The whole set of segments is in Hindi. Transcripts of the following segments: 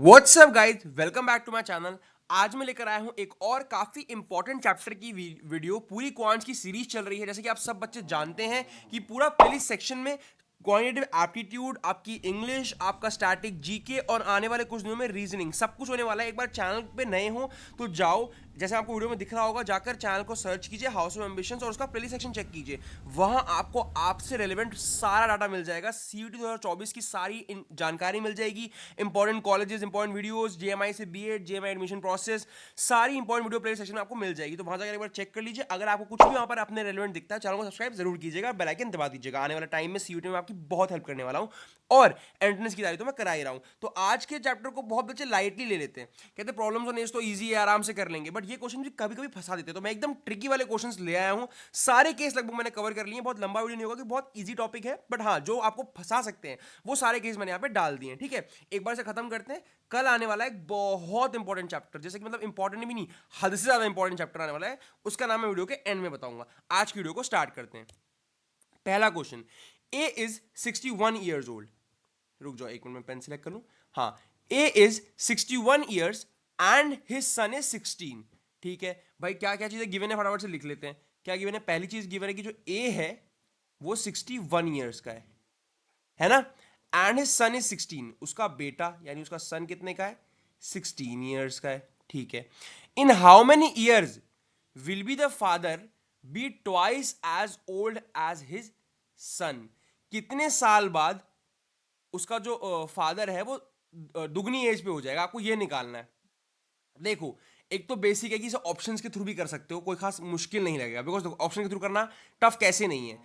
WhatsApp guys, welcome back to my channel. आज मैं लेकर आया हूं एक और काफी इंपॉर्टेंट चैप्टर की वीडियो। पूरी क्वांट्स की सीरीज चल रही है। जैसे कि आप सब बच्चे जानते हैं कि पूरा प्लेलिस्ट सेक्शन में क्वांटिटेटिव एप्टीट्यूड, आपकी इंग्लिश, आपका स्टैटिक जीके और आने वाले कुछ दिनों में रीजनिंग सब कुछ होने वाला है। एक बार चैनल पे नए हो तो जाओ, जैसे आपको वीडियो में दिख रहा होगा, जाकर चैनल को सर्च कीजिए हाउस ऑफ एम्बिशंस और उसका प्लेलिस्ट सेक्शन चेक कीजिए। वहां आपको आपसे रेलेवेंट सारा डाटा मिल जाएगा। सीयूटी 2024 की सारी जानकारी मिल जाएगी। Important colleges, important videos, JMI से बीएड, जेएमआई एडमिशन प्रोसेस, सारी इंपॉर्टेंट वीडियो प्लेलिस्ट सेक्शन आपको मिल जाएगी। तो वहां जाकर एक बार चेक कर लीजिए। अगर आपको कुछ भी वहां पर अपने रेलेवेंट दिखता है, चैनल को सब्सक्राइब जरूर कीजिएगा, बेल आइकन दबा दीजिएगा। आने वाले टाइम में सीयूटी में आपकी बहुत हेल्प करने वाला हूं और एंट्रेंस की तैयारी तो मैं करा ही रहा हूं। तो आज के चैप्टर को बहुत बच्चे लाइटली ले लेते हैं, कहते प्रॉब्लम्स और नेस तो इजी है, आराम से कर लेंगे। बट ये क्वेश्चन भी कभी कभी फंसा देते हैं। तो मैं एकदम ट्रिकी वाले क्वेश्चंस ले आया हूं। सारे केस लगभग मैंने कवर कर लिए। बहुत लंबा वीडियो नहीं होगा कि बहुत इजी टॉपिक है, बट हाँ, जो आपको फंसा सकते हैं वो सारे केस मैंने यहाँ पे डाल दिए हैं। ठीक है, एक बार से खत्म करते हैं। कल आने वाला है एक बहुत इंपॉर्टेंट चैप्टर, जैसे कि मतलब इंपॉर्टेंट भी नहीं, हद से ज्यादा इंपॉर्टेंट चैप्टर आने वाला है। उसका नाम मैं वीडियो के एंड में बताऊंगा। आज की वीडियो को स्टार्ट करते हैं। पहला question, A is 61 years old. रुक जाओ एक मिनट में पेन सिलेक्ट कर लूं। हाँ, A is 61 years and his son is 16। ठीक है भाई, क्या क्या चीजें गिवन है फटाफट से लिख लेते हैं। क्या गिवन है? पहली चीज गिवन है कि जो ए है वो 61 ईयर्स का है ना। एंड हिज सन इज 16, उसका बेटा यानी उसका सन कितने का है? 16 ईयर्स का है। ठीक है, in how many years will be the father be twice as old as his son. कितने साल बाद उसका जो फादर है वो दुगनी एज पे हो जाएगा? आपको ये निकालना है। देखो, एक तो बेसिक है कि इसे ऑप्शंस के थ्रू भी कर सकते हो, कोई खास मुश्किल नहीं लगेगा। बिकॉज ऑप्शन के थ्रू करना टफ कैसे नहीं है।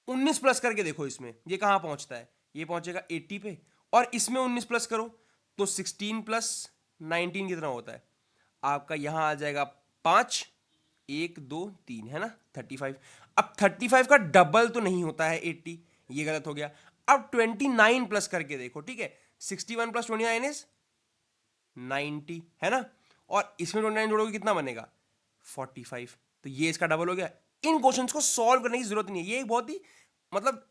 19 प्लस करके देखो, इसमें ये कहां पहुंचता है? ये पहुंचेगा 80 पे। और इसमें 19 प्लस करो तो 16 प्लस 19 कितना होता है? आपका यहां आ जाएगा 5, 1 2 3, है ना, 35। अब 35 का डबल तो नहीं होता है 80, ये गलत हो गया। अब 29 प्लस करके देखो। ठीक है, 61 प्लस 29 इज 90, है ना। और इसमें 29 जोड़ोगे कितना बनेगा? 45। तो ये इसका डबल हो गया। इन क्वेश्चंस को सॉल्व करने की जरूरत नहीं है। ये एक बहुत ही मतलब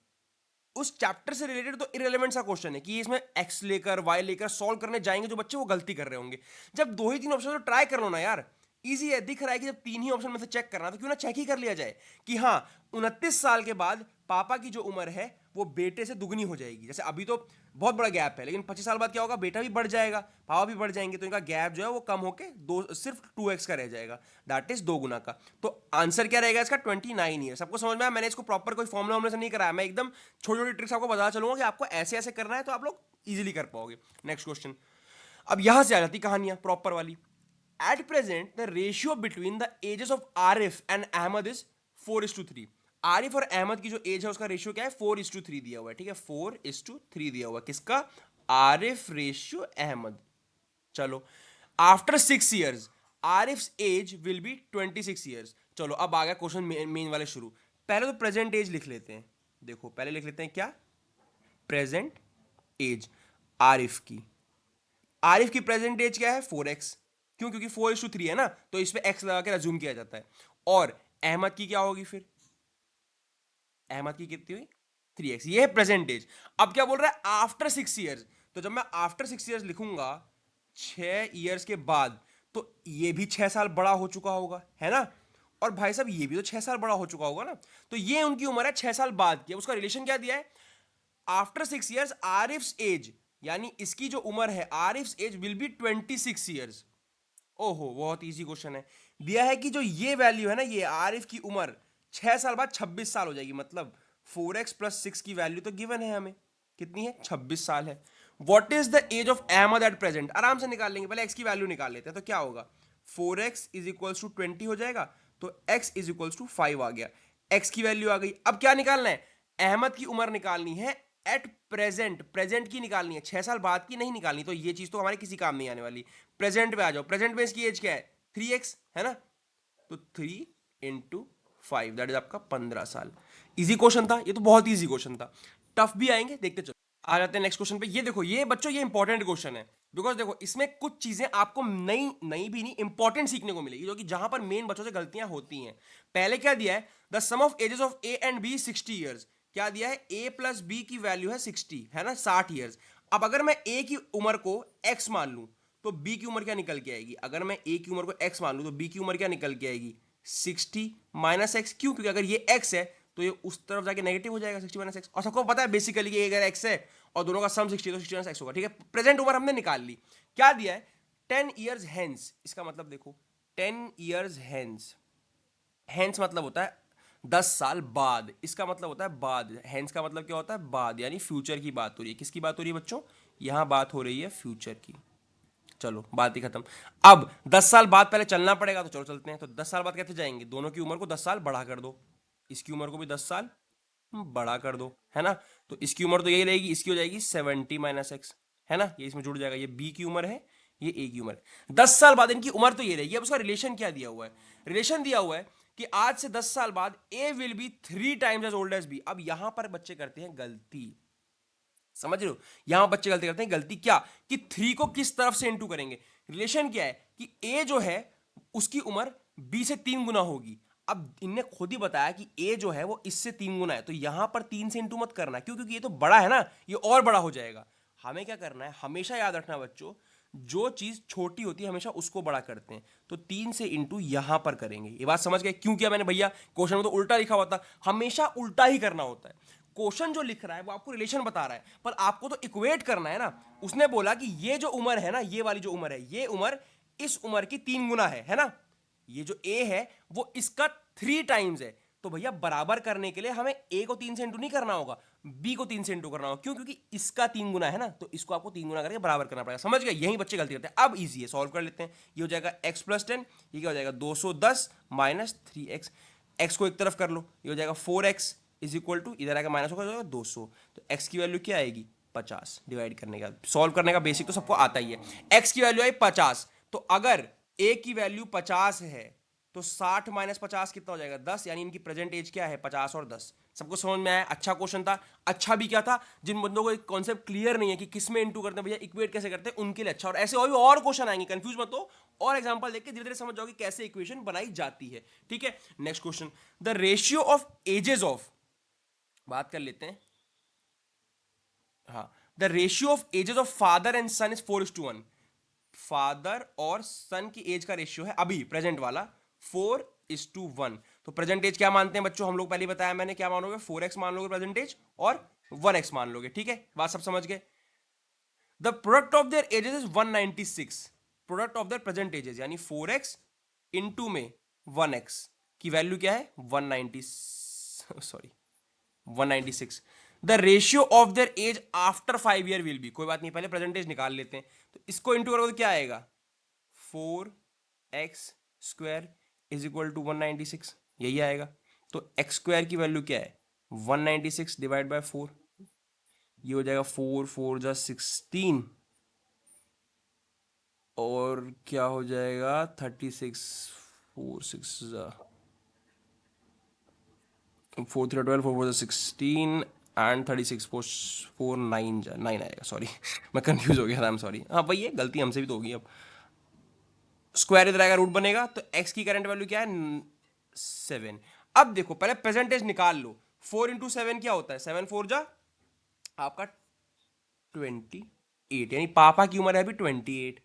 उस चैप्टर से रिलेटेड तो इरेलेवेंट सा क्वेश्चन है कि इसमें एक्स लेकर वाई लेकर सॉल्व करने जाएंगे जो बच्चे, वो गलती कर रहे होंगे। जब दो ही तीन ऑप्शन तो ट्राई कर लो ना यार। इजी है, दिख रहा है कि जब तीन ही ऑप्शन में से चेक करना तो क्यों ना चेक ही कर लिया जाए कि हाँ, 29 साल के बाद पापा की जो उम्र है वो बेटे से दुगनी हो जाएगी। जैसे अभी तो बहुत बड़ा गैप है, लेकिन 25 साल बाद क्या होगा? बेटा भी बढ़ जाएगा, पापा भी बढ़ जाएंगे, तो इनका गैप जो है वो कम होकर दो, सिर्फ 2x का रह जाएगा। दैट इज 2 गुना का। तो आंसर क्या रहेगा इसका? 29 ईयर। सबको समझ में आया? मैंने इसको प्रॉपर कोई फॉर्मुला से नहीं कराया, मैं एकदम छोटी छोटी ट्रिक्स आपको बता चलूंगा कि आपको ऐसे ऐसे करना है तो आप लोग इजीली कर पाओगे। Next question. अब यहां से आ जाती कहानियां प्रॉपर वाली। At present the ratio between the ages of Arif and Ahmed is 4:3। Arif और अहमद की जो एज है उसका रेशियो क्या है? 4:3 दिया हुआ है। ठीक है, 4:3 दिया हुआ है। किसका? आरिफ रेशियो अहमद। चलो, after 6 years Arif age will be 26 years. चलो, अब आ गया क्वेश्चन मेन वाले शुरू। पहले तो प्रेजेंट एज लिख लेते हैं। देखो, पहले लिख लेते हैं क्या? प्रेजेंट एज आरिफ की। आरिफ की प्रेजेंट एज क्या है? 4x। क्यों? क्योंकि 4:3 है ना, तो इस पे x लगा के अज्यूम किया जाता है। और अहमद की क्या होगी फिर? अहमद की कितनी हुई? 3x। ये है प्रेजेंट एज। अब क्या बोल रहा है? After 6 years. तो जब मैं आफ्टर 6 ईयर्स लिखूंगा, 6 ईयर्स के बाद, तो ये भी 6 साल बड़ा हो चुका होगा, है ना। और भाई साहब ये भी तो 6 साल बड़ा हो चुका होगा ना। तो ये उनकी उम्र है 6 साल बाद की। उसका रिलेशन क्या दिया है? आफ्टर 6 ईयर्स आरिफ्स एज, यानी इसकी जो उम्र है आरिफ्स एज विल बी 26 ईयर्स। ओहो, बहुत इजी क्वेश्चन है। दिया है कि जो ये वैल्यू है ना, ये आरिफ की उम्र 6 साल बाद 26 साल हो जाएगी। मतलब 4x प्लस 6 की वैल्यू तो गिवन है हमें, कितनी है? 26 साल है। What is the age of Ahmed at present? आराम से निकाल लेंगे। पहले x की वैल्यू निकाल लेते हैं। तो क्या होगा? 4x इज इक्वल्स टू 20 हो जाएगा, तो x इज इक्वल्स टू 5 आ गया। x की वैल्यू आ गई। अब क्या निकालना है? अहमद की उम्र निकालनी है एट प्रेजेंट। प्रेजेंट की निकालनी है, 6 साल बाद की नहीं निकालनी। तो ये चीज तो हमारे किसी काम नहीं आने वाली। प्रेजेंट पे आ जाओ। प्रेजेंट में इसकी एज क्या है? 3x, है ना। तो 3 × 5 दैट इज आपका 15 साल। इजी क्वेश्चन था ये तो, बहुत इजी क्वेश्चन था। टफ भी आएंगे, देखते चलो। आ जाते हैं नेक्स्ट क्वेश्चन पे। ये देखो, ये बच्चों ये इंपॉर्टेंट क्वेश्चन है। बिकॉज देखो, इसमें कुछ चीजें आपको नई नई भी नहीं, इंपॉर्टेंट सीखने को मिलेगी, जो कि जहां पर मेन बच्चों से गलतियां होती हैं। पहले क्या दिया है? The sum of ages of A and B 60 years. क्या दिया है? a प्लस बी की वैल्यू है 60, है ना, 60 ईयर्स। अब अगर मैं ए की उम्र को x मान लूं तो b की उम्र क्या निकल के आएगी? अगर मैं a की उम्र को x मान लूं तो b की उम्र क्या निकल के आएगी? 60 माइनस एक्स। क्यों? क्योंकि अगर ये x है तो ये उस तरफ जाके नेगेटिव हो जाएगा 60 माइनस एक्स। और सबको पता है बेसिकली कि अगर x है और दोनों का सम 60 तो 60 माइनस एक्स होगा। ठीक है, प्रेजेंट उम्र हमने निकाल ली। क्या दिया है? 10 ईयर्स हेंस। इसका मतलब देखो 10 ईयर्स हेंस, हेंस मतलब होता है 10 साल बाद। इसका मतलब होता है बाद। हेंस का मतलब क्या होता है? बाद, यानी फ्यूचर की बात हो रही है। किसकी बात हो रही है बच्चों? यहां बात हो रही है फ्यूचर की। चलो बात ही खत्म। अब 10 साल बाद पहले चलना पड़ेगा, तो चलो चलते हैं। तो 10 साल बाद कैसे जाएंगे? दोनों की उम्र को 10 साल बढ़ा कर दो, इसकी उम्र को भी 10 साल बढ़ा कर दो, है ना। तो इसकी उम्र तो यही रहेगी, इसकी हो जाएगी 70 माइनस एक्स, है ना। ये इसमें जुड़ जाएगा। ये बी की उम्र है, ये ए की उम्र है। 10 साल बाद इनकी उम्र तो ये रहेगी। अब उसका रिलेशन क्या दिया हुआ है? रिलेशन दिया हुआ है कि आज से 10 साल बाद A will be 3 times as old as B. अब यहां पर बच्चे करते हैं गलती, समझ रहे हो? यहां बच्चे गलती करते हैं। गलती क्या? कि 3 को किस तरफ से इंटू करेंगे। रिलेशन क्या है कि ए जो है उसकी उम्र बी से 3 गुना होगी। अब इनने खुद ही बताया कि ए जो है वो इससे 3 गुना है, तो यहां पर 3 से इंटू मत करना। क्यों? क्योंकि ये तो बड़ा है ना, ये और बड़ा हो जाएगा। हमें क्या करना है? हमेशा याद रखना बच्चों, जो चीज छोटी होती है हमेशा उसको बड़ा करते हैं। तो 3 से इंटू यहां पर करेंगे। ये बात समझ गए? क्यों किया मैंने भैया? क्वेश्चन में तो उल्टा लिखा हुआ था। हमेशा उल्टा ही करना होता है। क्वेश्चन जो लिख रहा है वो आपको रिलेशन बता रहा है, पर आपको तो इक्वेट करना है ना। उसने बोला कि ये जो उम्र है ना, ये वाली जो उम्र है, ये उम्र इस उम्र की 3 गुना है ना। ये जो ए है वो इसका 3 टाइम्स है। तो भैया बराबर करने के लिए हमें ए को 3 से इंटू नहीं करना होगा, बी को 3 से इंटू करना होगा। क्यों? क्योंकि इसका 3 गुना है ना, तो इसको आपको 3 गुना करके बराबर करना पड़ेगा। समझ गए? यही बच्चे गलती करते हैं। अब इजी है, सॉल्व कर लेते हैं। ये हो जाएगा x प्लस 10, ये क्या हो जाएगा? 210 माइनस 3x। x को एक तरफ कर लो, ये हो जाएगा 4x इज इक्वल टू, इधर आएगा माइनस होगा 200। तो x की वैल्यू क्या आएगी? 50। डिवाइड करने का, सॉल्व करने का बेसिक तो सबको आता ही है। x की वैल्यू आई 50, तो अगर a की वैल्यू 50 है तो 60 माइनस 50 कितना हो जाएगा? 10। यानी इनकी प्रेजेंट एज क्या है? 50 और 10। सबको समझ में आया? अच्छा क्वेश्चन था। अच्छा भी क्या था? जिन बंदों को कॉन्सेप्ट क्लियर नहीं है कि किस में इंटू करते हैं भैया, इक्वेट कैसे करते हैं, उनके लिए अच्छा। और ऐसे और क्वेश्चन आएंगे, कंफ्यूज मत हो। और एग्जांपल देख के धीरे धीरे समझ जाओगे कैसे इक्वेशन बनाई जाती है। ठीक है, next question. The ratio of ages of, बात कर लेते हैं। हाँ, the ratio of ages of father and son is 4:1। फादर और सन की एज का रेशियो है अभी प्रेजेंट वाला 4:1। तो प्रेजेंट एज क्या मानते हैं बच्चों? हम लोग पहले बताया मैंने, क्या मानोगे? 4x मान लोगे प्रेजेंट एज, और 1x मान लोगे। ठीक है, बात सब समझ गए। The product of their edges is 196। Product of their present ages यानी 4x इंटू में 1x की वैल्यू क्या है? 190, sorry 196। The ratio of their age after 5 year will be, कोई बात नहीं, पहले प्रेजेंटेज निकाल लेते हैं। तो इसको इंटू करोगे तो क्या आएगा? 4x² इज इक्वल टू 196, यही आएगा। तो x² की वैल्यू क्या है? 196 डिवाइड बाय 4। ये हो जाएगा 4 4 जा 16, और क्या हो जाएगा? 36, 4 6 जा 4 3 12, 4 4 जा 16 एंड 36 4 4 9 जा 9 आएगा। सॉरी मैं कंफ्यूज हो गया था, आई एम सॉरी। हाँ भाई, ये गलती हमसे भी तो होगी। अब स्क्वायर इधर आएगा, रूट बनेगा, तो x की करंट वैल्यू क्या है? 7। अब देखो पहले प्रेजेंटेज निकाल लो। 4 इंटू 7 क्या होता है? 7 4 जा आपका 28, यानी पापा की उम्र है अभी 28,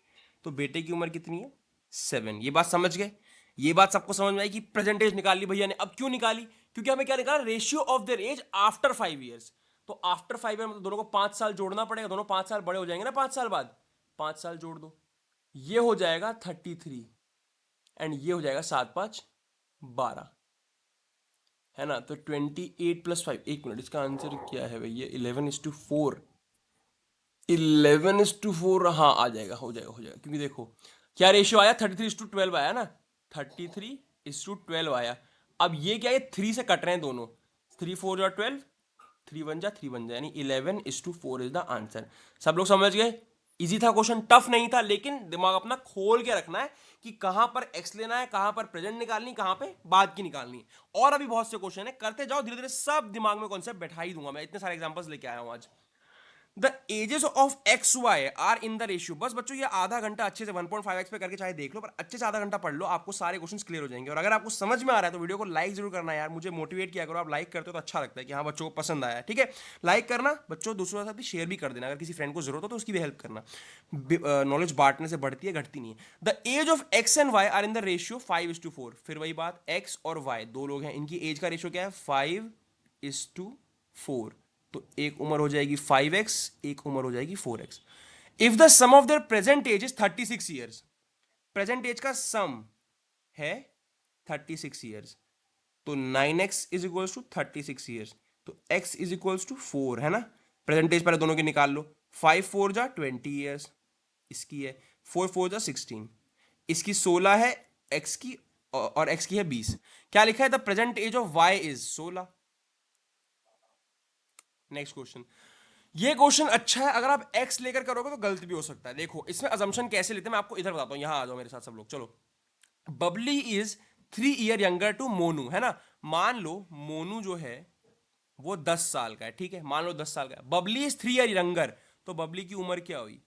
तो बेटे की उम्र कितनी है? 7। ये बात समझ गए? ये बात सबको समझ में आई कि प्रेजेंटेज निकाल ली भैया ने। अब क्यों निकाली? क्योंकि हमें क्या निकाला? Ratio of their age after 5 years. तो आफ्टर 5 ईयर मतलब दोनों को 5 साल जोड़ना पड़ेगा। दोनों 5 साल बड़े हो जाएंगे ना 5 साल बाद। 5 साल जोड़ दो, ये हो जाएगा 33, एंड ये हो जाएगा 7 5 12, है ना। तो 28 प्लस 5, एक मिनट, इसका आंसर क्या है भैया? 11:4, 11:4, हाँ आ जाएगा, हो जाएगा हो जाएगा। क्योंकि देखो क्या रेशियो आया? 33:12 आया ना, 33:12 आया। अब ये क्या है? 3 से कट रहे हैं दोनों, 3 4 जा 12, 3 1 जा 3 1 जा, यानी 11:4 इज द आंसर। सब लोग समझ गए? इजी था क्वेश्चन, टफ नहीं था, लेकिन दिमाग अपना खोल के रखना है कि कहां पर एक्स लेना है, कहां पर प्रेजेंट निकालनी, कहां पे बाद की निकालनी। और अभी बहुत से क्वेश्चन है, करते जाओ धीरे धीरे, सब दिमाग में कॉन्सेप्ट बैठा ही दूंगा मैं। इतने सारे एग्जांपल्स लेके आया हूं आज। The ages of X Y are in the ratio. बस बच्चों ये आधा घंटा अच्छे से 1.5x पे करके चाहे देख लो, पर अच्छे से आधा घंटा पढ़ लो, आपको सारे क्वेश्चंस क्लियर हो जाएंगे। और अगर आपको समझ में आ रहा है तो वीडियो को लाइक जरूर करना यार, मुझे मोटिवेट किया करो। आप लाइक करते हो तो अच्छा लगता है कि हाँ बच्चों को पसंद आया है। ठीक है, लाइक करना बच्चों, दूसरों के साथ भी शेयर भी कर देना, अगर किसी फ्रेंड को जरूरत हो तो उसकी भी हेल्प करना। नॉलेज बांटने से बढ़ती है, घटती नहीं है। The age of X and Y are in the ratio 5:4। फिर वही बात, एक्स और वाई दो लोग हैं, इनकी एज का रेशियो क्या है? 5:4। तो एक उम्र हो जाएगी 5x, एक उम्र हो जाएगी 4x। If the sum of their present age is 36 years, present age का सम है 36 ईयर्स, तो 9x is equals to 36 years, तो x इज इक्वल्स टू 4 है ना। प्रेजेंट एज पहले दोनों की निकाल लो, 5 4 जा 20 ईयर्स, इसकी है 4 4 जा 16, इसकी 16 है x की, और x की है 20। क्या लिखा है? The present age of y is 16। Next question. ये क्वेश्चन अच्छा है, अगर आप x लेकर करोगे तो गलत भी हो सकता है। देखो इसमें अजम्पशन कैसे लेते हैं, मैं आपको इधर बताता हूं, यहां आ जाओ मेरे साथ सब लोग, चलो। Babli is 3 year younger to Monu, है ना। मान लो मोनू जो है वो 10 साल का है, ठीक है, मान लो 10 साल का है। बबली इज 3 ईयर यंगर, तो बबली की उम्र क्या हुई?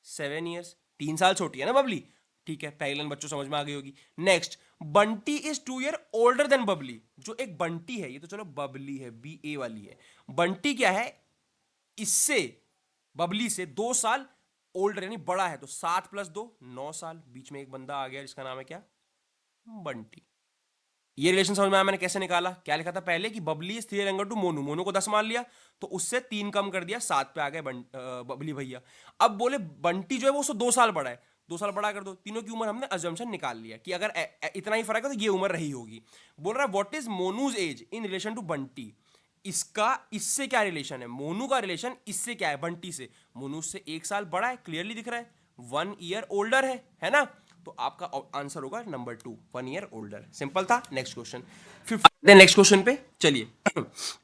7 ईयर्स, 3 साल छोटी है ना बबली। ठीक है, पहली लाइन बच्चों समझ में आ गई होगी। Next, Bunty is 2 year older then Babli. जो एक बंटी है, ये तो चलो बबली है, BA वाली है। बंटी क्या है? इससे, बबली से 2 साल ओल्डर यानी बड़ा है, तो 7 + 2 9 साल। बीच में एक बंदा आ गया जिसका नाम है क्या? बंटी। ये रिलेशन समझ में आया मैंने कैसे निकाला? क्या लिखा था पहले कि Babli is 3 younger to Monu, Monu को 10 मान लिया, तो उससे 3 कम कर दिया, 7 पे आ गए बबली भैया। अब बोले बंटी जो है वो उससे 2 साल बड़ा है, 2 साल बड़ा कर दो। तीनों की उम्र हमने अजम्पशन निकाल लिया कि अगर इतना ही फर्क है तो ये उम्र रही होगी। बोल रहा है what is Monu's age in relation to Bunty. इसका इससे क्या रिलेशन है? मोनू का रिलेशन इससे क्या है? बंटी से। मोनू से 1 साल बड़ा है, क्लियरली दिख रहा है, 1 ईयर ओल्डर है ना। तो आपका आंसर होगा नंबर 2, 1 ईयर ओल्डर। सिंपल था। Next question, fifth next question पे चलिए।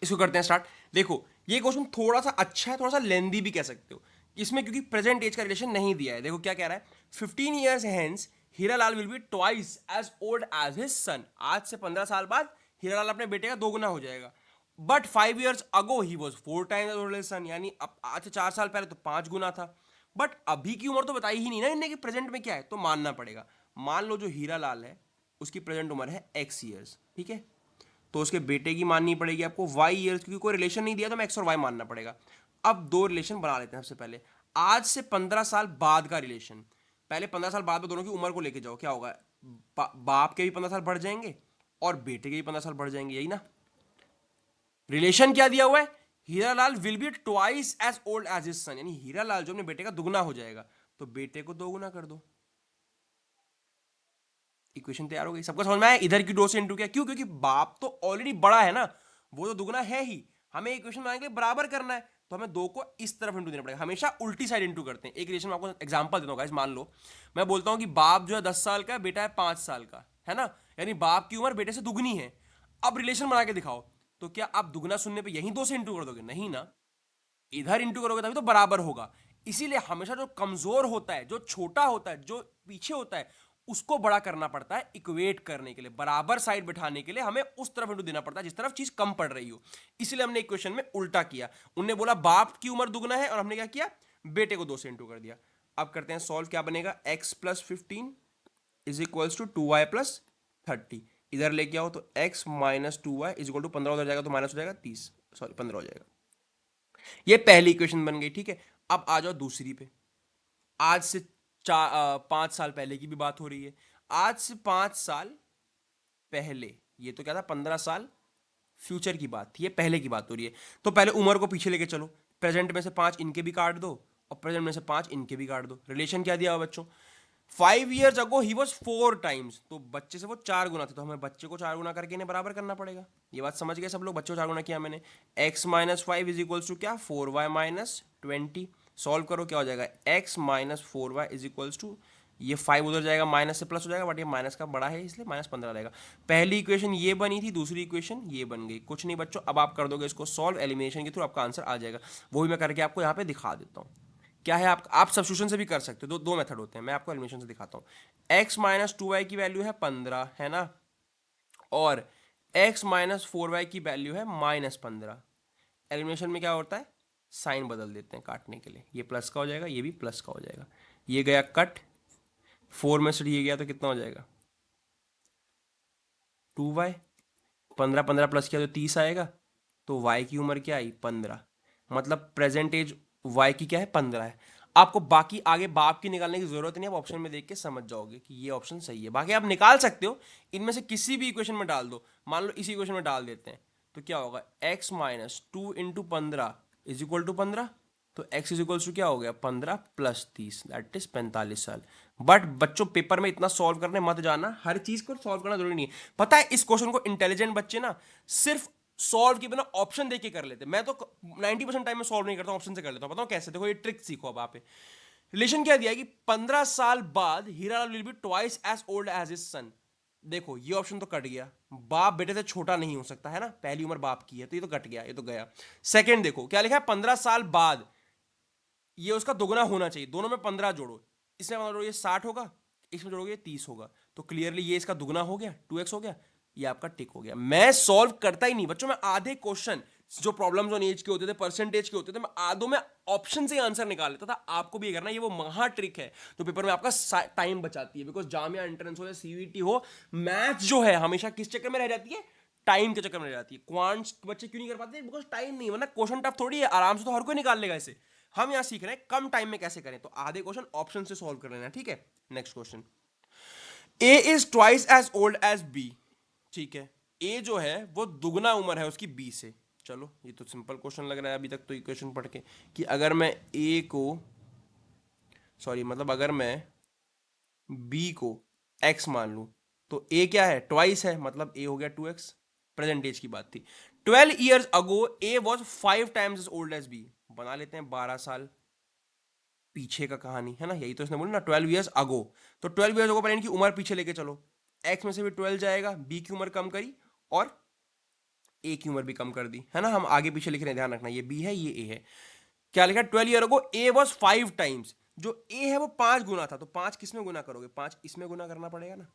इसको करते हैं स्टार्ट। देखो ये क्वेश्चन थोड़ा सा अच्छा है, थोड़ा सा लेंदी भी कह सकते हो इसमें, क्योंकि प्रेजेंट एज का रिलेशन नहीं दिया है। देखो क्या कह रहा है, 15 years hence Hiralal will be twice as old as his son. आज से 15 साल बाद हीरालाल अपने बेटे का 2 गुना हो जाएगा। But 5 years ago he was 4 times as old as son, यानी अब आज से 4 साल पहले तो 5 गुना था। बट अभी की उम्र तो बताई ही नहीं ना इनने कि प्रेजेंट में क्या है, तो मानना पड़ेगा। मान लो जो हीरालाल है उसकी प्रेजेंट उम्र है x ईयर्स, ठीक है, तो उसके बेटे की माननी पड़ेगी आपको y ईयर्स, क्योंकि कोई रिलेशन नहीं दिया तो मैं x और y मानना पड़ेगा। अब दो रिलेशन बना लेते हैं। सबसे पहले आज से 15 साल बाद का रिलेशन। पहले 15 साल बाद में दोनों की उम्र को लेके जाओ, क्या होगा? बाप के भी 15 साल बढ़ जाएंगे और बेटे के भी 15 साल बढ़ जाएंगे, यही ना। रिलेशन क्या दिया हुआ है? Hiralal will be twice as old as his son, यानी हीरालाल जो अपने बेटे का दुगना हो जाएगा, तो बेटे को 2 गुना कर दो। इक्वेशन तैयार हो गई। सबको समझ में आया? इधर की 2 से इंटू किया, क्यों? क्योंकि बाप तो ऑलरेडी बड़ा है ना, वो तो दुगना है ही। हमें इक्वेशन बनाने के लिए बराबर करना है, तो हमें 2 को इस तरफ इंटू देना पड़ेगा। हमेशा उल्टी साइड इंटू करते हैं। एक रिलेशन में आपको एग्जांपल देता हूँ गाइस। मान लो मैं बोलता हूँ कि बाप जो है 10 साल का, बेटा है 5 साल का, है ना, यानी बाप की उम्र बेटे से दुगनी है। अब रिलेशन बना के दिखाओ, तो क्या आप दुगना सुनने पे यही 2 से इंटू कर दोगे? नहीं ना, इधर इंटू करोगे तभी तो बराबर होगा। इसीलिए हमेशा जो कमजोर होता है, जो छोटा होता है, जो पीछे होता है, उसको बड़ा करना पड़ता है इक्वेट करने के लिए, बराबर साइड बिठाने के लिए हमें उस तरफ इंटू देना पड़ता है जिस तरफ चीज कम पड़ रही हो। इसलिए हमने इक्वेशन में उल्टा किया। उनने बोला बाप की उम्र दुगना है और हमने क्या किया? बेटे को 2 से इंटू कर दिया। अब करते हैं सॉल्व। क्या बनेगा? x + 15 is equals to 2y + 30। इधर लेके आओ तो x - 2y is equal to 15 उधर जाएगा तो माइनस हो जाएगा 30, सॉरी 15 हो जाएगा। ये पहली इक्वेशन बन गई, ठीक है। अब आ जाओ दूसरी पे। आज से 5 साल पहले की भी बात हो रही है। आज से 5 साल पहले, ये तो क्या था 15 साल फ्यूचर की बात थी, ये पहले की बात हो रही है। तो पहले उम्र को पीछे लेके चलो। प्रेजेंट में से 5 इनके भी काट दो और प्रेजेंट में से 5 इनके भी काट दो। रिलेशन क्या दिया हुआ बच्चों? 5 years ago he was 4 times, तो बच्चे से वो 4 गुना थे, तो हमें बच्चे को 4 गुना करके इन्हें बराबर करना पड़ेगा। ये बात समझ गए सब लोग? बच्चे को 4 गुना किया मैंने। x - 5 इज इक्वल्स टू क्या? 4y - 20। सॉल्व करो, क्या हो जाएगा? x - 4y is equals to, ये 5 उधर जाएगा, माइनस से प्लस हो जाएगा, बट ये माइनस का बड़ा है इसलिए -15 रहेगा। पहली इक्वेशन ये बनी थी, दूसरी इक्वेशन ये बन गई। कुछ नहीं बच्चों, अब आप कर दोगे इसको सॉल्व एलिमिनेशन के थ्रू, आपका आंसर आ जाएगा। वही मैं करके आपको यहाँ पे दिखा देता हूँ। क्या है? आप सब्स्टिट्यूशन से भी कर सकते हो, दो मेथड होते हैं, मैं आपको एलिमिनेशन से दिखाता हूँ। x - 2y की वैल्यू है 15, है ना, और x - 4y की वैल्यू है -15। एलिमिनेशन में क्या होता है? साइन बदल देते हैं काटने के लिए, ये प्लस का हो जाएगा, ये भी प्लस का हो जाएगा, ये गया कट, 4 में से ये गया तो कितना हो जाएगा 2y, 15 15 प्लस किया तो 30 आएगा, तो y की उम्र क्या आई 15, मतलब प्रेजेंट एज y की क्या है 15 है। आपको बाकी आगे बाप की निकालने की जरूरत नहीं, आप ऑप्शन में देख के समझ जाओगे कि ये ऑप्शन सही है। बाकी आप निकाल सकते हो, इनमें से किसी भी इक्वेशन में डाल दो, मान लो इसी इक्वेशन में डाल देते हैं तो क्या होगा x minus 2 into 15 is equal to 15, तो x इज इक्वल टू क्या हो गया 15 प्लस 30 दैट इज 45 साल। बट बच्चों पेपर में इतना सॉल्व करने मत जाना, हर चीज को सॉल्व करना जरूरी नहीं है। पता है इस क्वेश्चन को इंटेलिजेंट बच्चे ना सिर्फ सॉल्व के बिना ऑप्शन देके कर लेते, मैं तो 90% टाइम में सॉल्व नहीं करता हूं, ऑप्शन से कर लेता हूं। बताओ कैसे, देखो ये ट्रिक सीखो अब आप। रिलेशन क्या दिया है कि 15 साल बाद Hiralal will be twice as old as his son. देखो ये ऑप्शन तो कट गया, बाप बेटे से छोटा नहीं हो सकता है ना, पहली उम्र बाप की है तो ये तो कट गया, ये तो गया। सेकंड देखो क्या लिखा है 15 साल बाद, ये उसका दोगुना होना चाहिए, दोनों में 15 जोड़ो, इसमें जोड़ो ये 60 होगा, इसमें जोड़ोगे ये 30 होगा, तो क्लियरली ये इसका दुगना हो गया 2x हो गया, ये आपका टिक हो गया। मैं सॉल्व करता ही नहीं बच्चों, मैं आधे क्वेश्चन जो प्रॉब्लम्स ऑन एज के होते थे, परसेंटेज के होते थे, मैं आधों में ऑप्शन से आंसर निकाल लेता था। आपको भी ये करना, ये वो महा ट्रिक है तो पेपर में आपका टाइम बचाती है। बिकॉज जामिया एंट्रेंस हो या सीवीटी हो, मैथ जो है हमेशा किस चक्कर में रह जाती है, टाइम के चक्कर में रह जाती है। क्वांट्स बच्चे क्यों नहीं कर पाते, बिकॉज टाइम नहीं, वरना क्वेश्चन टफ थोड़ी है, आराम से तो हर कोई निकाल लेगा इसे। हम यहां सीख रहे हैं कम टाइम में कैसे करें, तो आधे क्वेश्चन ऑप्शन से सॉल्व कर लेना, ठीक है। Next question, A is twice as old as B, ठीक है, ए जो है वो दुगना उम्र है उसकी बी से। चलो ये तो सिंपल क्वेश्चन लग रहा है अभी तक तो इक्वेशन पढ़ के, कि अगर मैं ए को मतलब अगर मैं बी को एक्स मान लूं तो ए क्या है ट्वाइस है, मतलब ए हो गया 2x। प्रेजेंट एज की बात थी, 12 years ago A was 5 times as old as B, बना लेते हैं 12 साल पीछे का कहानी है ना, यही तो इसने बोला ना 12 ईयर्स अगो, तो 12 ईयर्स अगो पर इनकी उम्र पीछे लेके चलो, एक्स में से भी 12 जाएगा, बी की उम्र कम करी और ए की उम्र भी कम कर दी, है ना। हम आगे पीछे लिख रहे हैं, ध्यान रखना, ये बी है ये ए है। क्या लिखा 12 year ago A was 5 times, जो ए है वो 5 गुना था, तो 5 किस में गुना करोगे, 5 इसमें गुना करना पड़ेगा ना।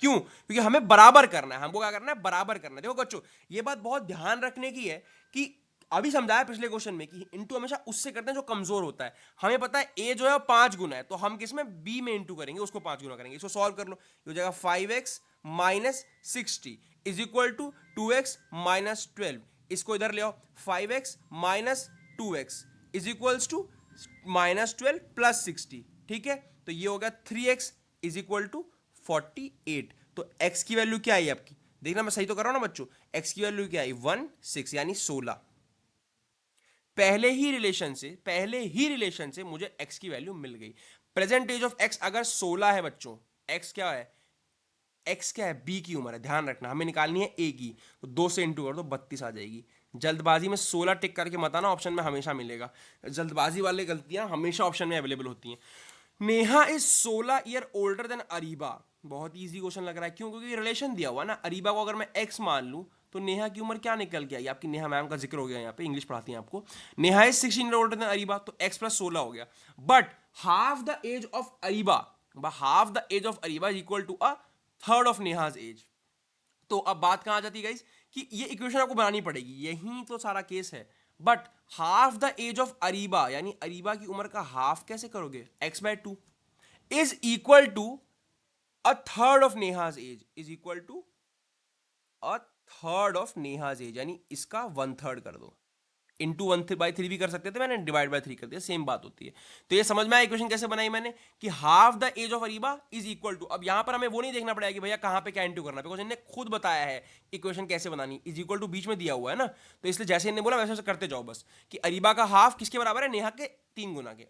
क्यों, क्योंकि हमें बराबर करना है, हमको क्या करना है बराबर करना है। देखो बच्चों ये बात बहुत ध्यान रखने की है कि अभी समझाया पिछले क्वेश्चन में कि इंटू हमेशा उससे करते हैं जो कमजोर होता है। हमें पता है ए जो है 5 गुना है, तो हम किस में बी में इंटू करेंगे, उसको 5 गुना करेंगे। इसको सॉल्व कर लो, ये हो जाएगा 5x minus 60 is equal to 2x minus 12, इसको इधर ले आओ, 5x minus 2x is equals to minus 12 plus 60, ठीक है। तो ये हो गया 3x इज इक्वल टू 48, तो x की वैल्यू क्या आई आपकी, देखना मैं सही तो कर रहा हूं ना बच्चों, x की वैल्यू क्या आई 16 यानी 16। पहले ही रिलेशन से मुझे x की वैल्यू मिल गई। प्रेजेंट एज ऑफ x अगर 16 है बच्चों, x क्या है, x क्या है b की उम्र है, ध्यान रखना हमें निकालनी है a की, तो 2 से इंटू कर दो 32 आ जाएगी। जल्दबाजी में 16 टिक करके मत आना, ऑप्शन में हमेशा मिलेगा, जल्दबाजी वाली गलतियां हमेशा ऑप्शन में अवेलेबल होती हैं। Neha is 16 year older than Areeba, बहुत इजी क्वेश्चन लग रहा है, क्यों, क्योंकि रिलेशन दिया हुआ ना, अरीबा को अगर मैं x मान लूं तो नेहा की उम्र क्या निकल के आई, आपकी नेहा मैम का जिक्र हो गया यहाँ पे, इंग्लिश पढ़ाती हैं आपको। Neha is 16 year older than Areeba, तो x प्लस 16 हो गया, but half the age of Areeba is equal to a third of Neha's age. तो अब बात कहां आ जाती है गाइस, कि ये इक्वेशन आपको बनानी पड़ेगी, यही तो सारा केस है। But half the age of Areeba यानी अरीबा की उम्र का हाफ कैसे करोगे, x/2 is equal to a third of Neha's age, is equal to a third of Neha's age, यानी इसका 1/3 कर दो, इंटू 1/3 भी कर सकते थे, मैंने डिवाइड बाय 3 कर दिया, सेम बात होती है। तो ये समझ में आया इक्वेशन कैसे बनाई मैंने, कि half the age of Areeba is equal to, अब यहां पर हमें वो नहीं देखना पड़ेगा कि भैया कहां पे क्या इंटू करना, बिकॉज इन्होंने खुद बताया है इक्वेशन कैसे बनानी, इज इक्वल टू बीच में दिया हुआ है ना, तो इसलिए जैसे इन्होंने बोला वैसे करते जाओ बस, कि अरीबा का हाफ किसके बराबर है, नेहा के 3 गुना के,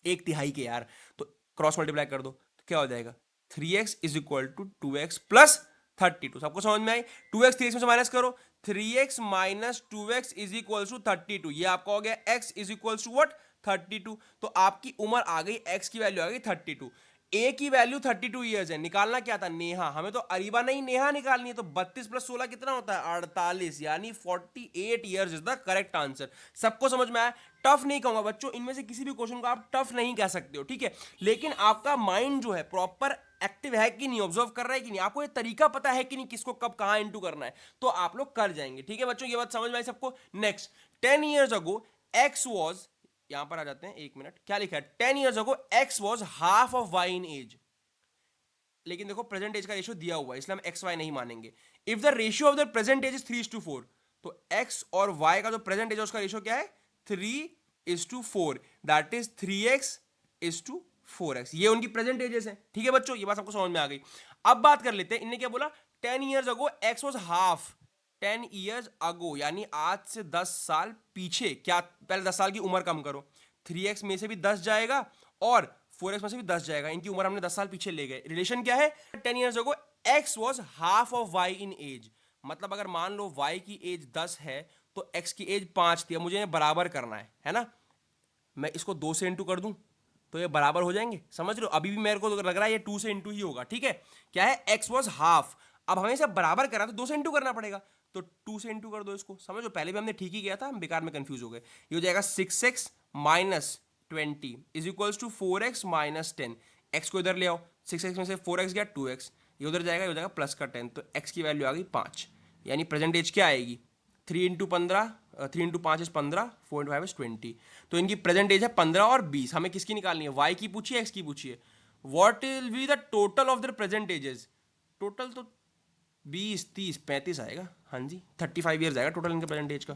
1/3 के यार, तो क्रॉस मल्टीप्लाई कर दो तो क्या हो जाएगा 3x is equal to 2x plus 32। सबको समझ में आई, 2x 3x में से माइनस करो, 3x minus 2x is equal to 32, ये आपका हो गया x is equal to what 32। तो आपकी उम्र आ गई, x की वैल्यू आ गई 32। ए की वैल्यू 32 ईयर्स है, निकालना क्या था, नेहा, हमें तो अरीबा नहीं नेहा निकालनी है, तो 32 + 16 कितना होता है, 48, यानी 48 years is the correct answer. सबको समझ में आया? टफ नहीं कहूंगा बच्चों, इनमें से किसी भी क्वेश्चन को आप टफ नहीं कह सकते हो, ठीक है, लेकिन आपका माइंड जो है प्रॉपर एक्टिव है कि नहीं, ऑब्जर्व कर रहा है कि नहीं, आपको ये तरीका पता है कि नहीं, किसको कब कहां इंटू करना है, तो आप लोग कर जाएंगे, ठीक है बच्चों, ये बात समझ में आई सबको। Next, 10 years ago X was, यहां पर आ जाते हैं, एक मिनट, क्या लिखा है, 10 years ago X was half of Y in age, लेकिन देखो प्रेजेंट एज का रेशियो दिया हुआ है, इसलिए हम एक्स वाई नहीं मानेंगे। If the ratio of the present age is 3:4, तो एक्स और वाई का जो प्रेजेंट एज है उसका रेशियो क्या है, 3:4, दैट इज 3x:4x, ये उनकी प्रेजेंट एजेस है, ठीक है बच्चों, ये बात आपको समझ में आ गई। अब बात कर लेते हैं, इनने क्या बोला, 10 years ago X was half, 10 years अगो यानी आज से 10 साल पीछे, क्या, पहले 10 साल की उम्र कम करो, 3x में से भी 10 जाएगा और 4x में से भी 10 जाएगा, इनकी उम्र हमने 10 साल पीछे ले गए, रिलेशन क्या है, 10 years ago x was half of y in age, मतलब अगर मान लो y की एज 10 है तो x की एज 5 थी, अब मुझे बराबर करना है ना, मैं इसको 2 से इंटू कर दूं तो ये बराबर हो जाएंगे, समझ लो, अभी भी मेरे को लग रहा है ये 2 से इंटू ही होगा, ठीक है, क्या है, x वाज हाफ, अब हमें इसे बराबर करा तो 2 से इंटू करना पड़ेगा, तो 2 से इंटू कर दो इसको, समझ लो, पहले भी हमने ठीक ही किया था, हम बेकार में कंफ्यूज हो गए, ये हो जाएगा 6x minus 20 is equals to 4x minus 10, x को इधर ले आओ, 6x में से 4x गया 2x, ये उधर जाएगा, ये हो जाएगा प्लस का 10, तो x की वैल्यू आ गई 5, यानी प्रेजेंट एज क्या आएगी, 3 इज 15, 4 इज 20, तो इनकी प्रेजेंट एज है 15 और 20, हमें किसकी निकालनी है, y की पूछिए x की पूछिए, what will be the total of the present edges, total तो 20, 30, 35 आएगा, हाँ जी, 35 ईयर्स आएगा टोटल इनके प्रेजेंट एज का।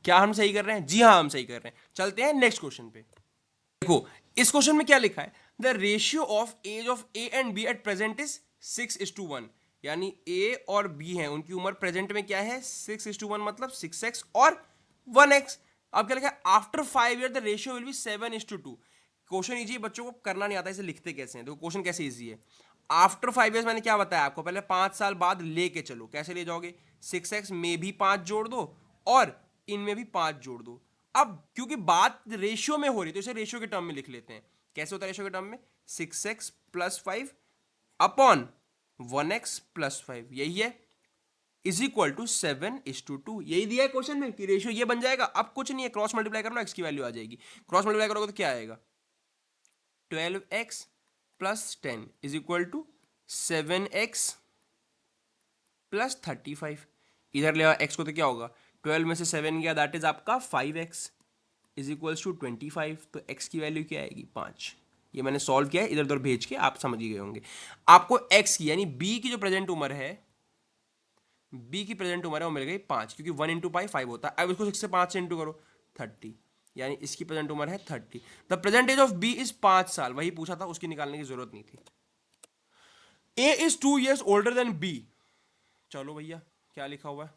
क्या हम सही कर रहे हैं, जी हाँ हम सही कर रहे हैं। चलते हैं नेक्स्ट क्वेश्चन पे, देखो इस क्वेश्चन में क्या लिखा है, the ratio of age of A and B at present is 6:1, यानी ए और बी हैं, उनकी उम्र प्रेजेंट में क्या है, 6:1, मतलब 6x और 1x। अब क्या लिखा है, after 5 year the ratio will be 7:2। Question easy, बच्चों को करना नहीं आता, इसे लिखते कैसे हैं, देखो क्वेश्चन कैसे इजी है, आफ्टर 5 ईयर्स मैंने क्या बताया आपको, पहले 5 साल बाद लेके चलो, कैसे ले जाओगे, 6x में भी 5 जोड़ दो और इनमें भी 5 जोड़ दो। अब क्योंकि बात रेशियो में हो रही है तो इसे रेशियो के टर्म में लिख लेते हैं, कैसे होता है रेशियो के टर्म में, 6x + 5 अपॉन 1x + 5, यही है, इज इक्वल टू 7:2, यही दिया है क्वेश्चन में कि रेशियो ये बन जाएगा। अब कुछ नहीं है, क्रॉस मल्टीप्लाई करना, x की वैल्यू आ जाएगी, क्रॉस मल्टीप्लाई करोगे तो क्या आएगा, 12x + 10 is equal to 7x + 35, इधर ले x को तो क्या होगा, 12 में से 7 गया, दैट इज आपका 5x इज इक्वल्स टू 25, तो x की वैल्यू क्या आएगी, 5। ये मैंने सॉल्व किया है, इधर उधर भेज के आप समझ ही गए होंगे। आपको x की यानी b की जो प्रेजेंट उम्र है, b की प्रेजेंट उम्र है वो मिल गई 5, क्योंकि 1 × 5 5 होता है, अब इसको 6 से 5 से इंटू करो, 30, यानी इसकी प्रेजेंट उम्र है 30, the present age of b is 5 साल, वही पूछा था, उसकी निकालने की जरूरत नहीं थी। a is 2 years older than b, चलो भैया क्या लिखा हुआ है,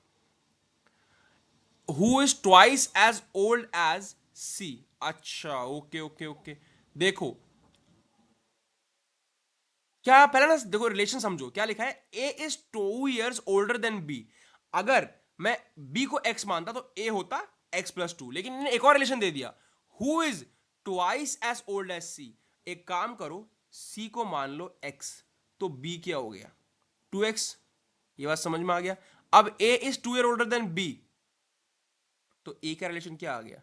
who is twice as old as C, अच्छा ओके ओके ओके, देखो क्या पहले ना, देखो रिलेशन समझो, क्या लिखा है, A is 2 years older than B, अगर मैं बी को एक्स मानता तो ए होता x+2, लेकिन इन्होंने एक और रिलेशन दे दिया, who is twice as old as C, एक काम करो, सी को मान लो x, तो बी क्या हो गया, 2x, ये बात समझ में आ गया। अब A is 2 year older than B, तो ए का रिलेशन क्या आ गया,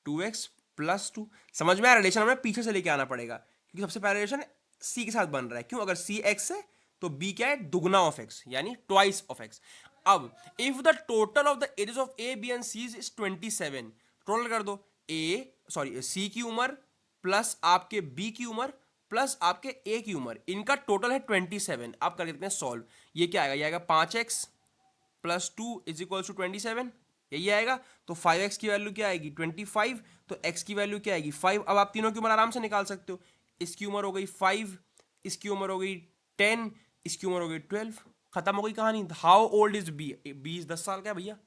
2x + 2, समझ में आया, रिलेशन हमें पीछे से लेके आना पड़ेगा, क्योंकि सबसे पहला रिलेशन c के साथ बन रहा है, क्यों, अगर c x है तो b क्या है, दुगना ऑफ x, यानी ट्वाइस ऑफ x। अब if the total of the ages of a b and c is 27, total कर दो, c की उम्र प्लस आपके b की उम्र प्लस आपके a की उम्र, इनका टोटल है 27, आप कर देते हैं सॉल्व, ये क्या आएगा, ये आएगा 5x + 2 इज इक्वल टू 27, यही आएगा, तो 5x की वैल्यू क्या आएगी, 25, तो x की वैल्यू क्या आएगी, 5। अब आप तीनों की उम्र आराम से निकाल सकते हो, इसकी उम्र हो गई 5, इसकी उम्र हो गई 10, इसकी उम्र हो गई 12, खत्म हो गई कहानी। How old is B, B is 10 साल का भैया,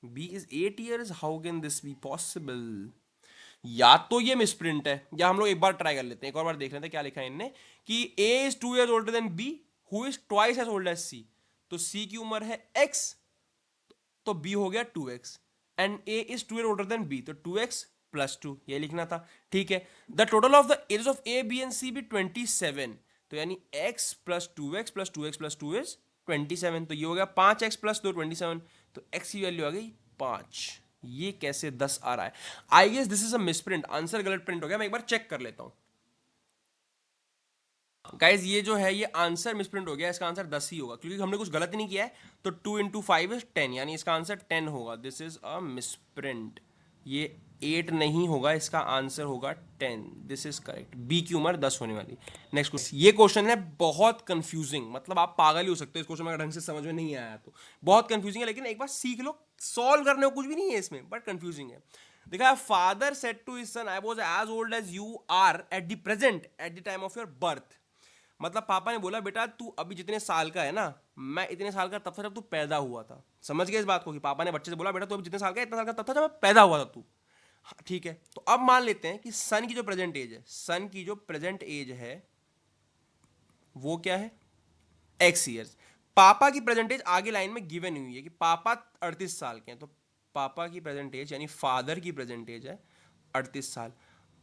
B is 8 years, how can this be possible, या तो ये मिसप्रिंट है, या हम लोग एक बार ट्राई कर लेते हैं, एक और बार देख लेते हैं क्या लिखा है इनने, कि a is 2 years older than b, who is twice as old as c, तो c की उम्र है x, तो b हो गया 2x, and a is 2 years older than b, तो 2x +2, ये लिखना था। ठीक है, the total of the ages of A B and C भी 27, तो यानी x plus 2x plus 2x plus 2 is 27, तो ये हो गया 5x प्लस 2 27, तो x की वैल्यू आ गई 5। ये कैसे 10 आ रहा है? I guess this is a misprint, answer गलत प्रिंट हो गया, मैं एक बार चेक कर लेता हूं। गाइज ये जो है ये आंसर मिसप्रिंट हो गया, इसका आंसर 10 ही होगा क्योंकि हमने कुछ गलत ही नहीं किया है। तो 2 × 5 इज 10, यानी इसका आंसर 10 होगा। दिस इज अ मिसप्रिंट, ये 8 नहीं होगा, इसका आंसर होगा 10। दिस इज करेक्ट, बी की उम्र 10 होने वाली। नेक्स्ट क्वेश्चन, ये क्वेश्चन है बहुत कंफ्यूजिंग, मतलब आप पागल ही हो सकते हो इस क्वेश्चन में अगर ढंग से समझ में नहीं आया तो। बहुत कंफ्यूजिंग है, लेकिन एक बार सीख लो, सॉल्व करने को कुछ भी नहीं है इसमें, बट कंफ्यूजिंग है। देखा, father said to his son, I was as old as you are at the present at the time of your birth. मतलब पापा ने बोला बेटा तू अभी जितने साल का है ना, मैं इतने साल का तब था जब तू पैदा हुआ था। समझ गए इस बात को कि पापा ने बच्चे से बोला बेटा तू अभी जितने साल का है, इतना साल का तब था जब मैं पैदा हुआ था तू। हाँ, ठीक है, तो अब मान लेते हैं कि सन की जो प्रेजेंट एज है, सन की जो प्रेजेंट एज है वो क्या है, एक्स ईयर्स। पापा की प्रेजेंट एज आगे लाइन में गिवन हुई है कि पापा 38 साल के हैं, तो पापा की प्रेजेंट एज यानी फादर की प्रेजेंट एज है 38 साल।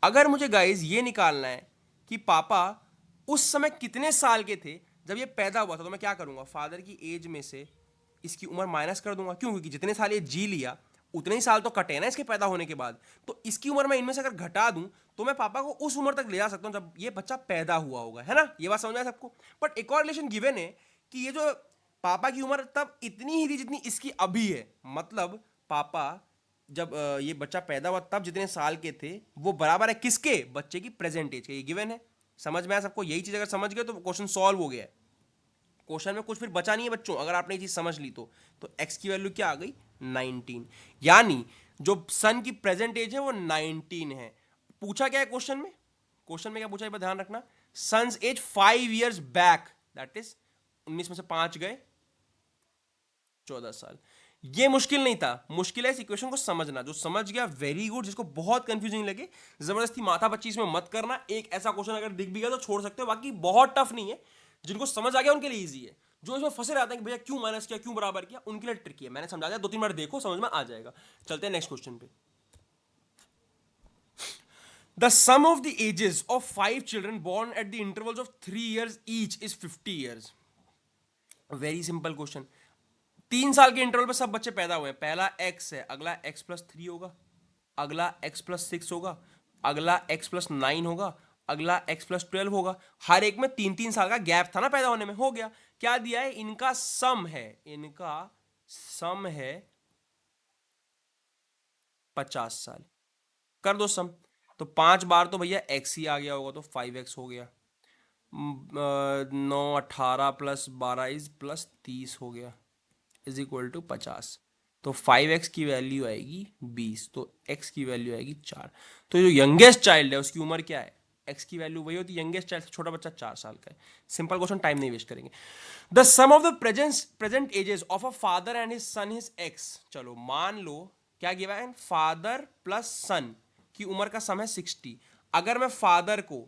अगर मुझे गाइज ये निकालना है कि पापा उस समय कितने साल के थे जब ये पैदा हुआ था, तो मैं क्या करूंगा, फादर की एज में से इसकी उम्र माइनस कर दूंगा। क्यों? क्योंकि जितने साल ये जी लिया उतने ही साल तो कटे ना इसके पैदा होने के बाद, तो इसकी उम्र मैं इनमें से अगर घटा दूं तो मैं पापा को उस उम्र तक ले जा सकता हूं जब ये बच्चा पैदा हुआ होगा, है ना? ये बात समझ में आया सबको? बट एक और रिलेशन गिवन है कि ये जो पापा की उम्र तब इतनी ही थी जितनी इसकी अभी है, मतलब पापा जब ये बच्चा पैदा हुआ तब जितने साल के थे वो बराबर है किसके, बच्चे की प्रेजेंट एज के। ये गिवन है, समझ में आया सबको? यही चीज अगर समझ गए तो क्वेश्चन सॉल्व हो गया है। क्वेश्चन में कुछ फिर बचा नहीं है बच्चों, अगर आपने ये चीज समझ ली तो x की वैल्यू क्या आ गई, 19, यानी जो सन की प्रेजेंट एज है वो 19 है। पूछा क्या है क्वेश्चन में, क्वेश्चन में क्या पूछा है ध्यान रखना, son's age 5 years back, that is 19 में से 5 गए 14 साल। ये मुश्किल नहीं था, मुश्किल है इस इक्वेशन को समझना। जो समझ गया वेरी गुड, जिसको बहुत कंफ्यूजिंग लगे जबरदस्ती माथा बच्ची इसमें मत करना। एक ऐसा क्वेश्चन अगर दिख भी गया तो छोड़ सकते हो, बाकी बहुत टफ नहीं है। जिनको समझ आ गया उनके लिए इजी है, जो इसमें फंसे रहते हैं कि भैया क्यों माइनस किया क्यों बराबर किया, उनके लिए ट्रिकी है। मैंने समझा दिया, 2-3 बार देखो समझ में आ जाएगा। चलते हैं नेक्स्ट क्वेश्चन पे। The sum of the ages of 5 children born at the intervals of 3 years each is 50 years. Very simple question. 3 साल के इंटरवल पे सब बच्चे पैदा हुए हैं। पहला x है, अगला x+3 होगा, अगला x+6 होगा, अगला x+9 होगा, अगला x+12 होगा। हर एक में 3-3 साल का गैप था ना पैदा होने में, हो गया। क्या दिया है, इनका सम है, इनका सम है 50 साल। कर दो सम, तो 5 बार तो भैया x ही आ गया होगा, तो 5x हो गया। 9 18 +12 इज +30 हो गया, इज इक्वल टू 50। तो 5x की वैल्यू आएगी 20, तो x की वैल्यू आएगी 4। तो जो यंगेस्ट चाइल्ड है उसकी उम्र क्या है, x की वैल्यू वही होती है, यंगेस्ट चाइल्ड छोटा बच्चा 4 साल का है। सिंपल क्वेश्चन, टाइम नहीं वेस्ट करेंगे। The sum of the present ages of a father and his son is x। चलो मान लो क्या गिवा है, फादर प्लस सन की उम्र का सम है 60। अगर मैं फादर को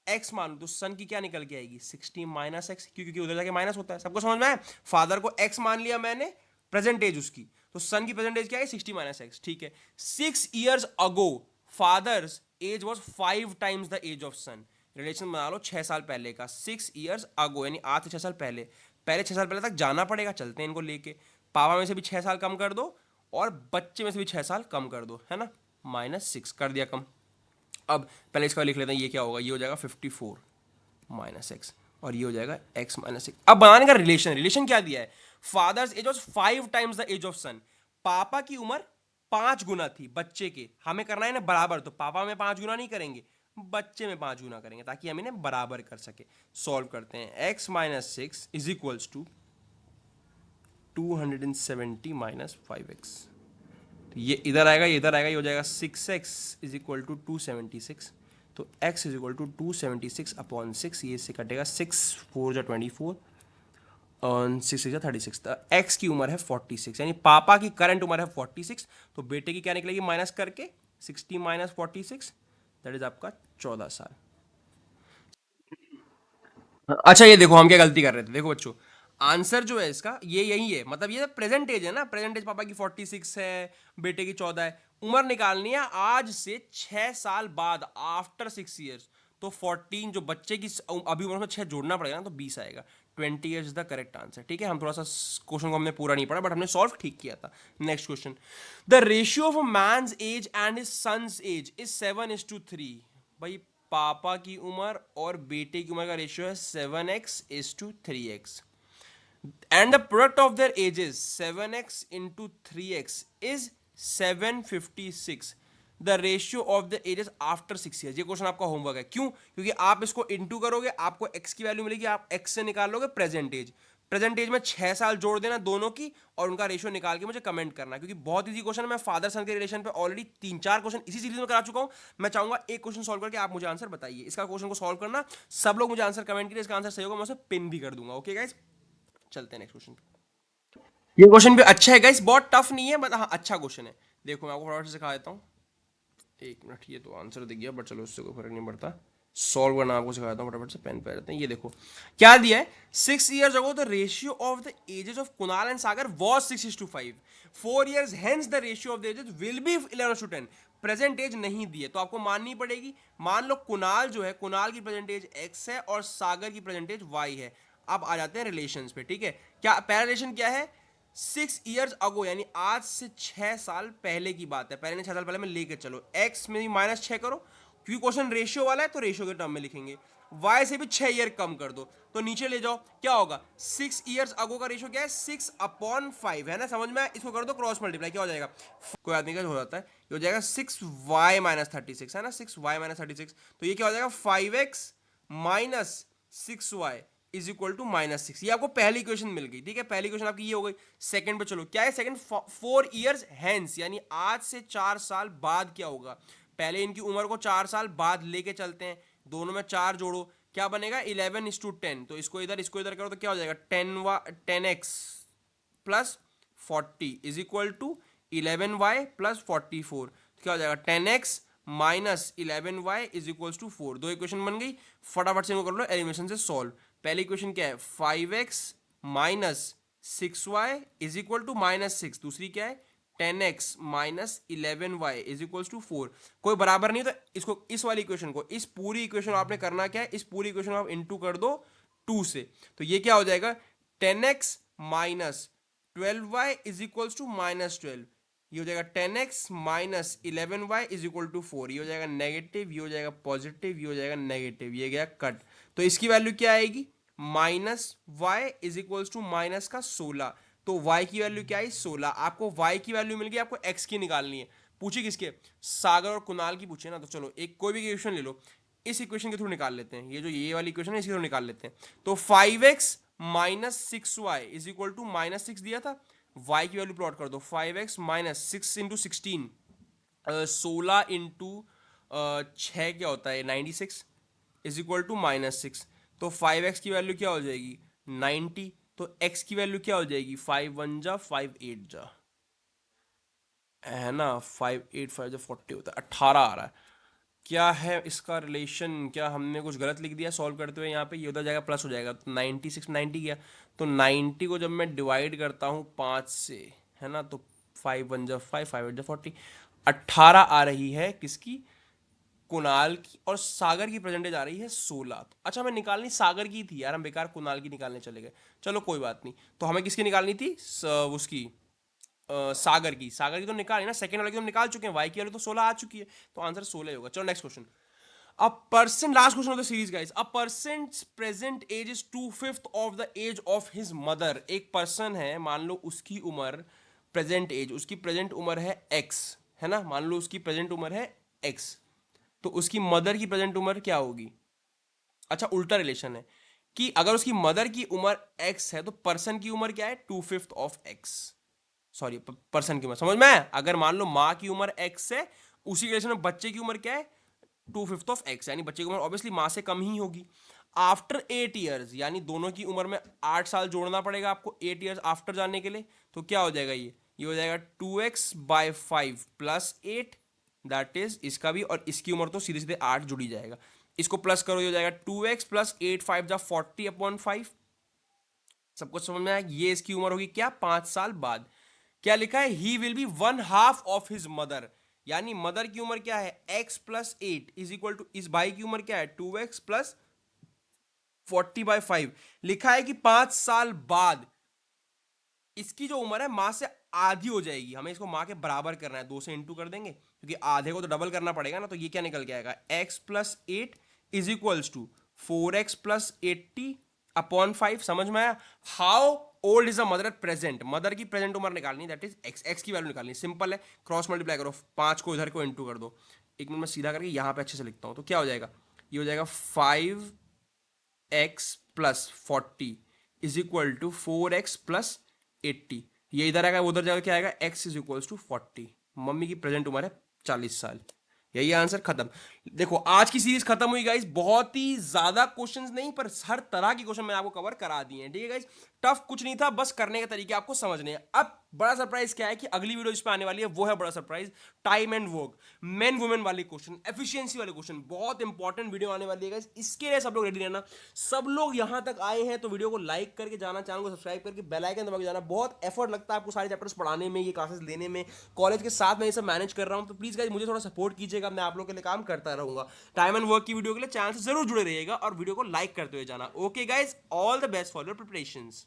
x मान लूं तो सन की क्या निकल के आएगी, 60 माइनस एक्स, क्योंकि उधर जाके माइनस होता है। सबको समझ में आया? फादर को x मान लिया मैंने, प्रेजेंट एज उसकी, तो सन की प्रेजेंट एज क्या है, 60 माइनस एक्स। ठीक है, 6 years ago father's age was 5 times the age of son. Relation बना लो 6 साल पहले का, 6 years अगो यानी आज से 6 साल पहले। पहले 6 साल पहले तक जाना पड़ेगा, चलते हैं इनको लेके। पापा में से भी 6 साल कम कर दो और बच्चे में से भी 6 साल कम कर दो, है ना, -6 कर दिया कम। अब पहले इसका लिख लेते हैं, ये क्या होगा, ये हो जाएगा 54 माइनस एक्स, और ये हो जाएगा x माइनस एक्स। अब बनाने का रिलेशन, रिलेशन क्या दिया है, father's age was 5 times the age of son. पापा की उम्र 5 गुना थी बच्चे के, हमें करना है ना बराबर, तो पापा में 5 गुना नहीं करेंगे, बच्चे में 5 गुना करेंगे ताकि हम इन्हें बराबर कर सके। सॉल्व करते हैं, x माइनस 6 is equals to 270 minus 5x। तो ये इधर आएगा, ये इधर आएगा, ये हो जाएगा 6x इज इक्वल टू 276। तो x is equal to 276 upon 6, ये इससे कटेगा, 6 4 जा 24 और 6 6 जा 36। तो x की उम्र है 46, यानी पापा की करंट उम्र है 46। तो बेटे की क्या निकलेगी माइनस करके, 60 माइनस 46, दैट इज आपका 14 साल। अच्छा ये देखो हम क्या गलती कर रहे थे, देखो बच्चों, आंसर जो है इसका ये यही है, मतलब ये प्रेजेंट एज है ना, प्रेजेंट एज पापा की 46 है, बेटे की 14 है। उम्र निकालनी है आज से 6 साल बाद, आफ्टर 6 ईयर्स। तो 14 जो बच्चे की अभी उम्र में 6 जोड़ना पड़ेगा ना, तो 20 आएगा। 20 years is the correct answer. ठीक है, हम थोड़ा सा क्वेश्चन को हमने पूरा नहीं पढ़ा, बट हमने सॉल्व ठीक किया था। Next question, the ratio of a man's age and his son's age is 7:3। भाई पापा की उम्र और बेटे की उम्र का रेशियो है 7x:3x, and the product of their ages 7x into 3x is 756, the ratio of the ages after 6 years। ये क्वेश्चन आपका होमवर्क है। क्यों? क्योंकि आप इसको इंटू करोगे, आपको x की वैल्यू मिलेगी, आप x से निकाल लोगे प्रेजेंट एज। प्रेजेंट एज में 6 साल जोड़ देना दोनों की, और उनका रेशियो निकाल के मुझे कमेंट करना, क्योंकि बहुत इजी क्वेश्चन है। मैं फादर सन के रिलेशन पे ऑलरेडी 3-4 क्वेश्चन इसी सीरीज में करा चुका हूं। मैं चाहूंगा एक क्वेश्चन सॉल्व करके आप मुझे आंसर बताइए। इसका क्वेश्चन को सॉल्व करना, सब लोग मुझे आंसर कमेंट करिए, इसका आंसर सही होगा मैं उसे पिन भी कर दूंगा। ओके गाइस, चलते हैं नेक्स्ट क्वेश्चन पे। ये क्वेश्चन भी अच्छा है गाइस, बहुत टफ नहीं है, बट हाँ अच्छा क्वेश्चन है। देखो मैं आपको फटाफट से सिखा देता हूँ। एक मिनट, ये तो आंसर दिख गया, बट चलो उससे कोई फर्क नहीं पड़ता। सॉल्व करना आपको सिखा देता हूँ, फटाफट से पेन पे रहते हैं। ये देखो क्या दिया है, 6 years ago the ratio of the ages of Kunal and Sagar was 6:5। 4 years hence the ratio of the ages will be 11:10। Present age नहीं दी है तो आपको माननी पड़ेगी। मान लो कुणाल जो है, कुणाल की प्रेजेंट एज x है और सागर की प्रेजेंट एज y है। अब आ जाते हैं रिलेशंस पे। ठीक है, क्या पहला रिलेशन क्या है, 6 years ago यानी आज से 6 साल पहले की बात है। पहले ने 6 साल पहले में लेके चलो, x में भी -6 करो, क्योंकि क्वेश्चन रेशियो वाला है तो रेशियो के टर्म में लिखेंगे। y से भी 6 ईयर कम कर दो, तो नीचे ले जाओ, क्या होगा 6 years ago का रेशियो क्या है 6/5 है ना, समझ में। इसको कर दो क्रॉस मल्टीप्लाई, क्या हो जाएगा, कोई आदमी का हो जाता है, ये हो जाएगा 6y-36 है ना, 6y-36। तो ये क्या हो जाएगा 5x minus 6y is equal to -6। ये आपको पहली इक्वेशन मिल गई। ठीक है, पहली इक्वेशन आपकी ये हो गई। सेकंड पे चलो, क्या है सेकंड, 4 years हेंस यानी आज से 4 साल बाद क्या होगा। पहले इनकी उम्र को 4 साल बाद लेके चलते हैं, दोनों में 4 जोड़ो, क्या बनेगा 11:10। तो इसको इधर करो तो क्या हो जाएगा 10x plus 40 is equal to 11y plus 44। तो क्या हो जाएगा 10x minus 11y is equal to 4। दो इक्वेशन बन गई, फटाफट से इनको कर लो एलिमिनेशन से सॉल्व। पहली इक्वेशन क्या है 5x minus 6y is equal to -6। दूसरी क्या है 10x minus 11y is equal to 4। कोई बराबर नहीं, तो इसको, इस वाली इक्वेशन को, इस पूरी इक्वेशन आपने करना क्या है, इस पूरी इक्वेशन आप इंटू कर दो 2 से। तो ये क्या हो जाएगा 10x minus 12y is equal to -12। ये हो जाएगा 10x minus 11y is equal to 4। ये हो जाएगा नेगेटिव, ये हो जाएगा पॉजिटिव, ये हो जाएगा नेगेटिव, ये गया कट। तो इसकी वैल्यू क्या आएगी -y is equal to minus का 16। तो y की वैल्यू क्या आई 16। आपको y की वैल्यू मिल गई, आपको x की निकालनी है। पूछी किसके, सागर और कुणाल की पूछे ना। तो चलो एक कोई भी इक्वेशन ले लो, इस इक्वेशन के थ्रू निकाल लेते हैं। ये जो ये वाली इक्वेशन है इसके थ्रू निकाल लेते हैं। तो 5x minus 6y is equal to -6 दिया था, y की वैल्यू प्लॉट कर दो 5x माइनस 6 इंटू 16, 16 इंटू 6 क्या होता है 96 इज इक्वल टू -6। तो 5x की वैल्यू क्या हो जाएगी 90। तो x की वैल्यू क्या हो जाएगी 5 1 जा 5 8 जा, है ना, 5 8 5 जा 40 होता है, 18 आ रहा है। क्या है इसका रिलेशन, क्या हमने कुछ गलत लिख दिया सॉल्व करते हुए, यहाँ पे ये उधर जाएगा प्लस हो जाएगा, तो 96 90 गया। तो 90 को जब मैं डिवाइड करता हूँ 5 से, है ना, तो 5 1 जा 5 5 8 जा 40, 18 आ रही है किसकी, कुणाल की, और सागर की परसेंटेज आ रही है 16। तो अच्छा मैं निकालनी सागर की थी यार, हम बेकार कुणाल की निकालने चले गए। चलो कोई बात नहीं, तो हमें किसकी निकालनी थी उसकी सागर की तो निकाली ना, सेकंड वाले की तो निकाल चुके हैं, वाई की वाली तो 16 आ चुकी है, तो आंसर 16 होगा। चलो next question. A person, last question of the series guys, a person present age is 2/5 of the age of his mother. एक पर्सन है, मान लो उसकी उम्र प्रेजेंट एज, उसकी प्रेजेंट उम्र है x, है ना, मान लो उसकी प्रेजेंट उम्र है x, तो उसकी मदर की प्रेजेंट उम्र क्या होगी। अच्छा उल्टा रिलेशन है कि अगर उसकी मदर की उम्र x है तो पर्सन की उम्र क्या है 2/5 ऑफ x। सॉरी, पर्सन की उम्र समझ में आया? अगर मान लो माँ की उम्र x है, उसी रिलेशन में बच्चे की उम्र क्या है 2/5 ऑफ x, यानी बच्चे की उम्र ऑब्वियसली माँ से कम ही होगी। आफ्टर 8 ईयर्स, यानी दोनों की उम्र में 8 साल जोड़ना पड़ेगा आपको 8 ईयर्स आफ्टर जाने के लिए। तो क्या हो जाएगा ये हो जाएगा 2x/5 प्लस 8, दैट इज इसका भी और इसकी उम्र तो सीधे सीधे 8 जुड़ी जाएगा। इसको प्लस करो, ये हो जाएगा 2x प्लस 8 5 जा 40/5। सब कुछ समझ में आया? ये इसकी उम्र होगी क्या 5 साल बाद। क्या लिखा है, he will be 1/2 of his mother, यानी मदर की उम्र क्या है x plus 8 is equal to इस भाई की उम्र क्या है 2x प्लस 40/5। लिखा है कि 5 साल बाद इसकी जो उम्र है माँ से आधी हो जाएगी। हमें इसको माँ के बराबर करना है, 2 से इंटू कर देंगे क्योंकि आधे को तो डबल करना पड़ेगा ना। तो ये क्या निकल के आएगा x plus 8 is equals to 4x plus 80/5। समझ में आया? How old is a mother at present? Mother की प्रेजेंट उम्र निकालनी, दैट इज x की वैल्यू निकालनी। सिंपल है, क्रॉस मल्टीप्लाई करो, 5 को इधर को इंटू कर दो। एक मिनट में सीधा करके यहां पे अच्छे से लिखता हूं। तो क्या हो जाएगा, ये हो जाएगा 5x plus 40 is equal to 4x plus 80। ये इधर आएगा, उधर जाएगा, क्या आएगा x इज इक्वल टू 40। मम्मी की प्रेजेंट उम्र है 40 साल। यही आंसर, खत्म। देखो आज की सीरीज खत्म हुई गाइस। बहुत ही ज्यादा क्वेश्चंस नहीं, पर हर तरह के क्वेश्चन मैंने आपको कवर करा दिए हैं, ठीक है गाइस। टफ कुछ नहीं था, बस करने के तरीके आपको समझने हैं। अब बड़ा सरप्राइज क्या है कि अगली वीडियो जिस पे आने वाली है वो है बड़ा surprise, time and work, main women वाले क्वेश्चन, एफिशिएंसी वाले क्वेश्चन। बहुत इंपॉर्टेंट वीडियो आने वाली है गाइस, इसके लिए सब लोग रेडी रहना। सब लोग यहां तक आए हैं तो वीडियो को लाइक करके जाना, चैनल को सब्सक्राइब करके बेल आइकन दबा के जाना। बहुत एफर्ट लगता है आपको सारे चैप्टर्स पढ़ाने में, ये क्लासेस लेने में, कॉलेज के साथ मैं ये सब मैनेज कर रहा हूं। तो प्लीज गाइस मुझे थोड़ा सपोर्ट कीजिएगा, मैं आप लोग के लिए काम करता रहूंगा। टाइम एंड वर्क की वीडियो के लिए चैनल से जरूर जुड़े रहिएगा और वीडियो को लाइक करते हुए जाना। Okay guys, all the best for your preparations.